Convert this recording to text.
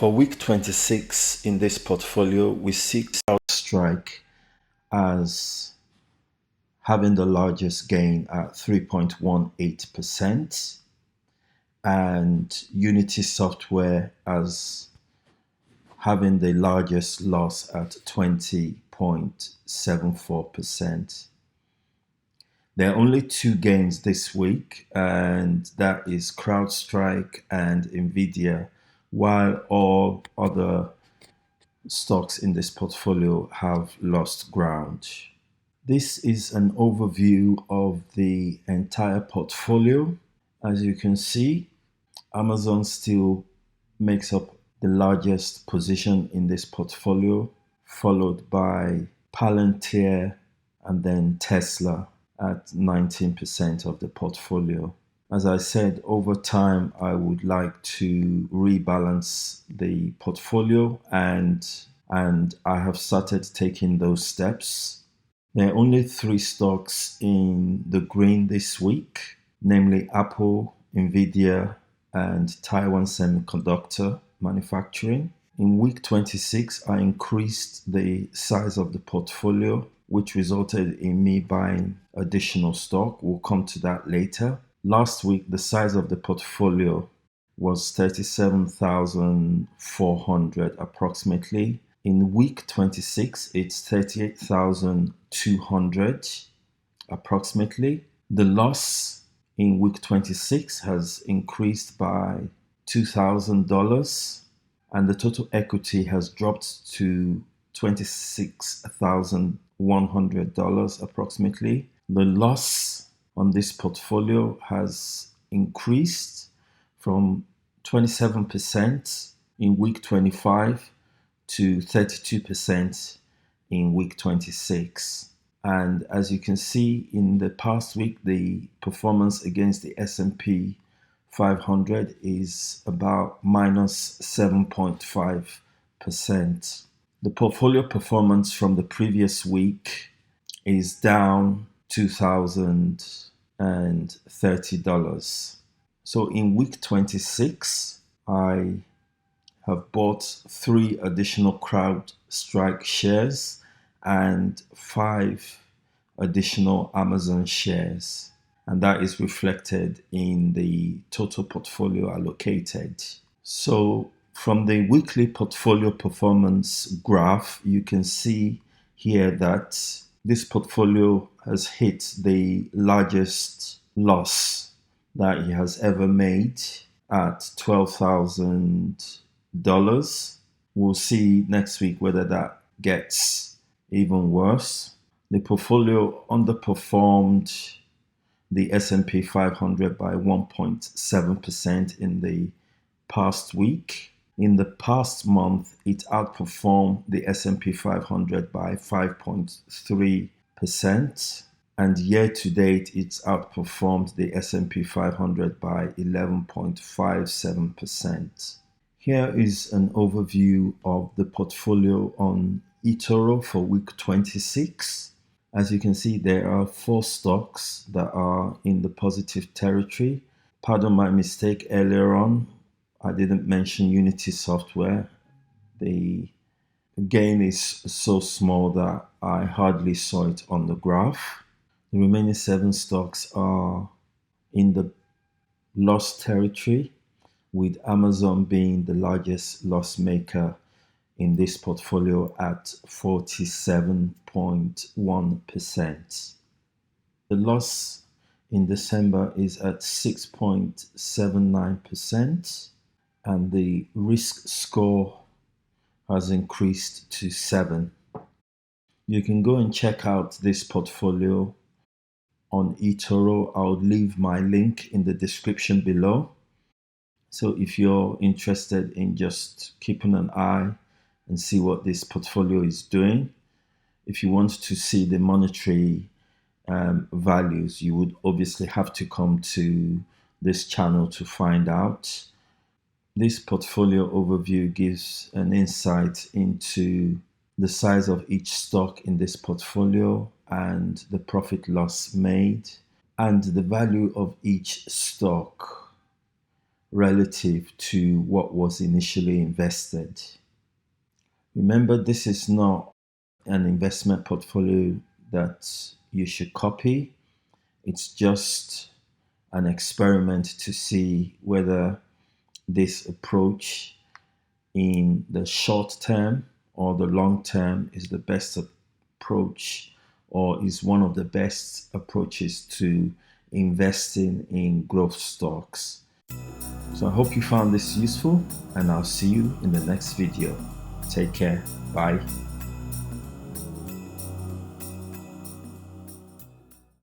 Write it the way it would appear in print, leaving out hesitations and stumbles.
For week 26 in this portfolio, we see Crowdstrike as having the largest gain at 3.18% and Unity Software as having the largest loss at 20.74%. There are only two gains this week, and that is Crowdstrike and Nvidia, while all other stocks in this portfolio have lost ground. This is an overview of the entire portfolio. As you can see, Amazon still makes up the largest position in this portfolio, followed by Palantir and then Tesla at 19% of the portfolio. As I said, over time, I would like to rebalance the portfolio and I have started taking those steps. There are only three stocks in the green this week, namely Apple, Nvidia, and Taiwan Semiconductor Manufacturing. In week 26, I increased the size of the portfolio, which resulted in me buying additional stock. We'll come to that later. Last week, the size of the portfolio was 37,400 approximately. In week 26, it's 38,200 approximately. The loss in week 26 has increased by $2,000 and the total equity has dropped to $26,100 approximately. The loss on this portfolio has increased from 27% in week 25 to 32% in week 26. And as you can see, in the past week, the performance against the S&P 500 is about minus 7.5%. The portfolio performance from the previous week is down $2,030. So in week 26, I have bought 3 additional Crowdstrike shares and 5 additional Amazon shares. And that is reflected in the total portfolio allocated. So from the weekly portfolio performance graph, you can see here that this portfolio has hit the largest loss that it has ever made at $12,000. We'll see next week whether that gets even worse. The portfolio underperformed the S&P 500 by 1.7% in the past week. In the past month, it outperformed the S&P 500 by 5.3%. And year to date, it's outperformed the S&P 500 by 11.57%. Here is an overview of the portfolio on eToro for week 26. As you can see, there are 4 stocks that are in the positive territory. Pardon my mistake earlier on. I didn't mention Unity Software. The gain is so small that I hardly saw it on the graph. The remaining 7 stocks are in the loss territory, with Amazon being the largest loss maker in this portfolio at 47.1%. The loss in December is at 6.79%, and the risk score has increased to 7. You can go and check out this portfolio on eToro. I'll leave my link in the description below. So if you're interested in just keeping an eye and see what this portfolio is doing, if you want to see the monetary values, you would obviously have to come to this channel to find out. This portfolio overview gives an insight into the size of each stock in this portfolio and the profit loss made and the value of each stock relative to what was initially invested. Remember, this is not an investment portfolio that you should copy. It's just an experiment to see whether this approach in the short term or the long term is the best approach, or is one of the best approaches to investing in growth stocks. So I hope you found this useful, and I'll see you in the next video. Take care. Bye.